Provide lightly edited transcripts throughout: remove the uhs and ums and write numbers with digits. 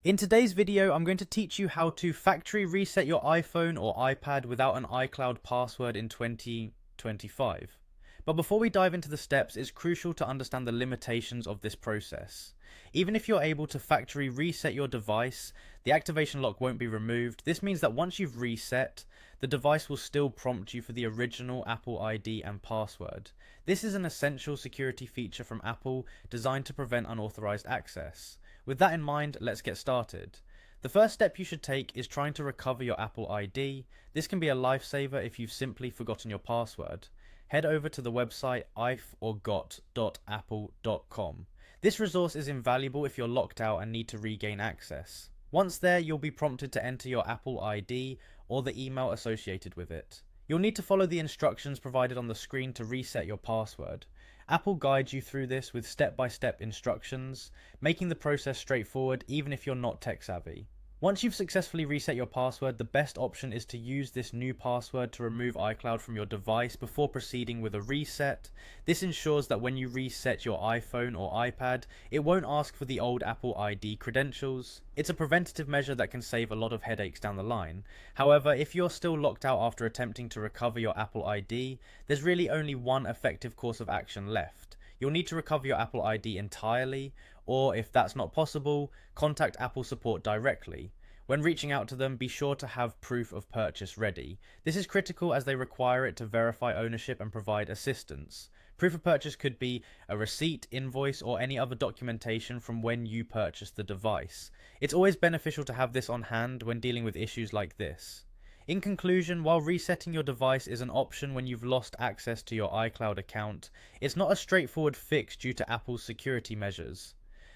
In today's video, I'm going to teach you how to factory reset your iPhone or iPad without an iCloud password in 2025. But before we dive into the steps, it's crucial to understand the limitations of this process. Even if you're able to factory reset your device, the activation lock won't be removed. This means that once you've reset, the device will still prompt you for the original Apple ID and password. This is an essential security feature from Apple designed to prevent unauthorized access. With that in mind, let's get started. The first step you should take is trying to recover your Apple ID. This can be a lifesaver if you've simply forgotten your password. Head over to the website ifforgot.apple.com. This resource is invaluable if you're locked out and need to regain access. Once there, you'll be prompted to enter your Apple ID or the email associated with it. You'll need to follow the instructions provided on the screen to reset your password. Apple guides you through this with step-by-step instructions, making the process straightforward even if you're not tech savvy. Once you've successfully reset your password, the best option is to use this new password to remove iCloud from your device before proceeding with a reset. This ensures that when you reset your iPhone or iPad, it won't ask for the old Apple ID credentials. It's a preventative measure that can save a lot of headaches down the line. However, if you're still locked out after attempting to recover your Apple ID, there's really only one effective course of action left. You'll need to recover your Apple ID entirely, or if that's not possible, contact Apple support directly. When reaching out to them, be sure to have proof of purchase ready. This is critical as they require it to verify ownership and provide assistance. Proof of purchase could be a receipt, invoice, or any other documentation from when you purchased the device. It's always beneficial to have this on hand when dealing with issues like this. In conclusion, while resetting your device is an option when you've lost access to your iCloud account, it's not a straightforward fix due to Apple's security measures.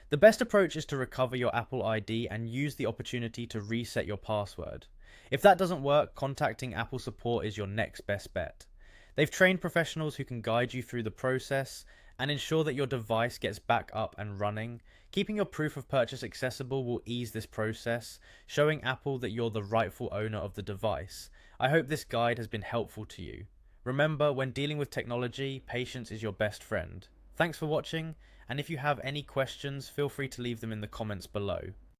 The best approach is to recover your Apple ID and use the opportunity to reset your password. If that doesn't work, contacting Apple support is your next best bet. They've trained professionals who can guide you through the process and ensure that your device gets back up and running. Keeping your proof of purchase accessible will ease this process, showing Apple that you're the rightful owner of the device. I hope this guide has been helpful to you. Remember, when dealing with technology, patience is your best friend. Thanks for watching, and if you have any questions, feel free to leave them in the comments below.